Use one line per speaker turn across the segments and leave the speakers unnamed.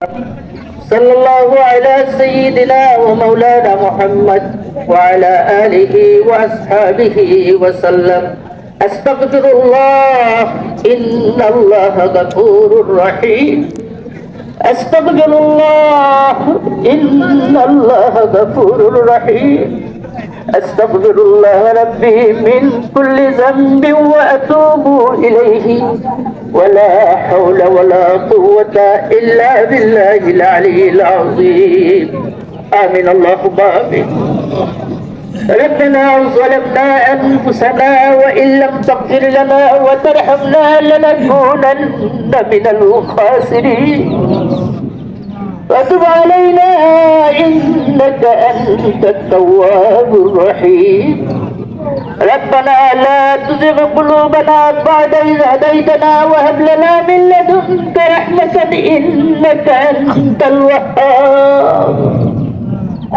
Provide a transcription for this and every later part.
صلى الله على سيدنا ومولانا محمد وعلى آله وأصحابه وسلم. أستغفر الله إن الله غفور رحيم. أستغفر الله إن الله غفور رحيم. أستغفر الله ربي من كل ذنب وأتوب إليه ولا حول ولا قوة إلا بالله العلي العظيم. آمين اللهم آمين. ربنا ظلمنا أنفسنا وإن لم تغفر لنا وترحمنا لنكونن من الخاسرين. وتب علينا إنك أنت التواب الرحيم. ربنا لا تزغ قلوبنا بعد إذ هديتنا وهب لنا من لدنك رحمة إنك أنت الوهاب.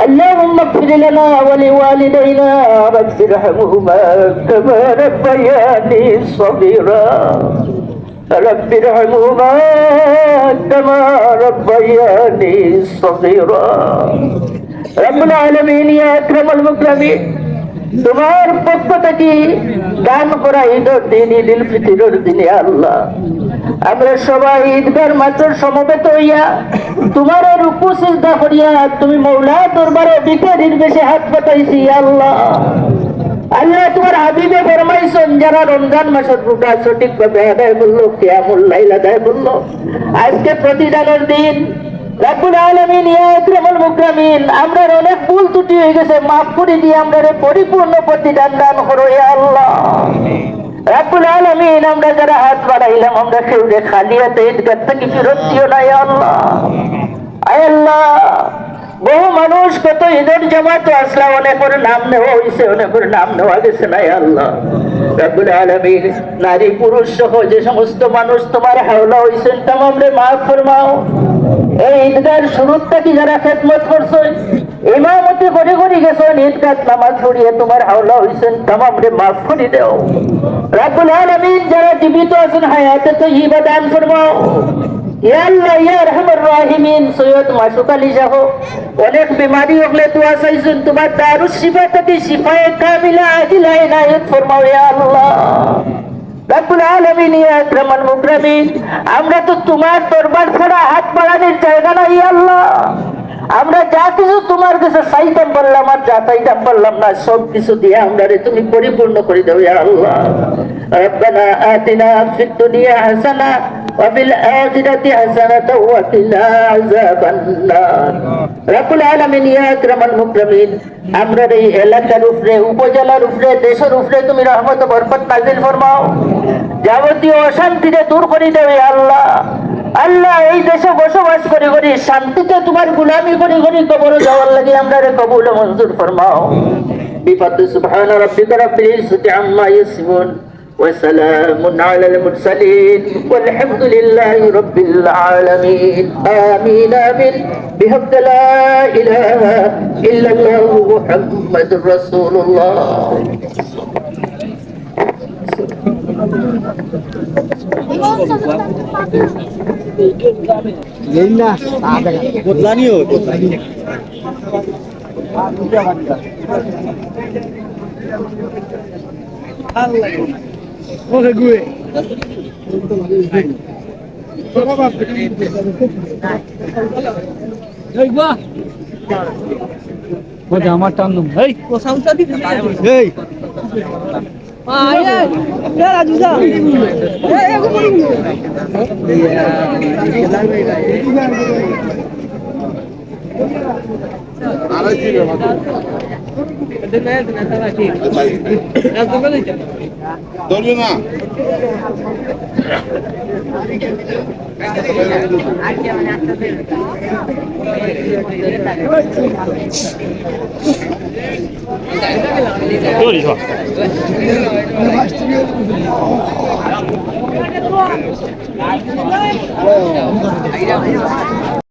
اللهم اغفر لنا ولوالدينا رب ارحمهما كما ربياني صغيرا. رب ارحمهما كما ربياني صغيرا. رب العالمين يا أكرم المكرمين, তোমার পক্ষ থেকে দান করা ঈদের দিন, ঈদুল ফিতরের দিনে আল্লাহ আমরা সবাই ঈদগার মাত্র সমবেত হইয়া তোমার রুকু সিজদা করিয়া তুমি মওলা দরবারে ভিখারির বেশে হাত পাতাইছি আল্লাহ। আল্লাহ তোমার হাবিবে ফরমাইছেন যারা রমজান মাসের রোজা সঠিকভাবে আদায় করলো, কিয়ামুল লাইল আদায় করলো, আজকে প্রতিদানের দিন। রব্বুল আলামিন ইয়া আকরামুল মুকরামিন, আমরা অনেক ভুল ত্রুটি হয়ে গেছে, মাফ করে দিয়ে আমরা পরিপূর্ণ প্রতিদান দান করো ইয়া আল্লাহ। রব্বুল আলামিন আমরা যারা হাত বাড়াইলাম আমরা কেউ খালি হাতে ঈদগাহ থেকে ফিরত দিও না ইয়া আল্লাহ। আয় আল্লাহ, বহু মানুষ কত ঈদের জামাত আসলা, অনেকের নাম নেওয়া হয়েছে, অনেকের নাম নেওয়া গেছে না আল্লাহ। রব্বুল আলামিন নারী পুরুষ সহ যে সমস্ত মানুষ তোমার হাওলা হয়েছেন তামাম রে মাফ ফরমাও। এই ঈদগার শুরুর থেকে যারা খেদমত করছেন, ইমামতি করে করে গেছেন, ঈদগাহ নামাজ পড়িয়ে তোমার হাওলা হয়েছেন তামাম রে মাফ করে দেও। রব্বুল আলামিন যারা জীবিত আছেন হায়াতে তাইয়্যিবা দান ফরমাও ইয়া আল্লাহ ইয়া আরহামার রাহিমিন। সৈয়দ মাসুক আলী সাহ অনেক বিমারি হলে দোয়া চাইছেন, তোমার দারুস শিফা থেকে শিফায়ে কামিলা আজিলা ইনায়াত ফরমাও ইয়া আল্লাহ। রব্বুল আলামিন ইয়া আকরামুল মুকরামিন, আমরা তো তোমার দরবার ছাড়া হাত বাড়ানোর জায়গা নাই ইয়া আল্লাহ। আমরা যা কিছু তোমার কাছে চাইতাম পারলাম আর যা চাইতাম পারলাম না, সব কিছু দিয়ে আমরা তুমি পরিপূর্ণ করে দাও ইয়া আল্লাহ। রব্বানা আতিনা ফিদ দুনিয়া হাসানা ওয়া ফিল আখিরাতি হাসানাতাও ওয়া কিনা আযাবান নার। রব্বুল আলামিন ইয়া আকরামুল মুকরামিন, আমরা এই এলাকার উপরে, উপজেলার উপরে, দেশের উপরে তুমি রহমত বরকত নাযিল ফরমাও, যাবতীয় অশান্তিকে দূর করে দাও ইয়া আল্লাহ। আল্লাহ, এই দেশে বসবাস করি করি শান্তিতে তোমার গোলামি করি করি কবর যাওয়ার লাগে আমরা কবুল মঞ্জুর ফরমাও। বিফাতে সুবহান রাব্বিকা রাব্বিল ইজ্জাতি আম্মা ইয়াসিফুন ওয়া সালামুন আলাল মুরসালিন ওয়ালহামদুলিল্লাহি রাব্বিল আলামিন। আমিন আমিন। বিহাক্কি লা ইলাহা ইল্লাল্লাহু মুহাম্মাদুর রাসূলুল্লাহ।
আমার টান এই কোসাউটা দিতে এই
Ayo.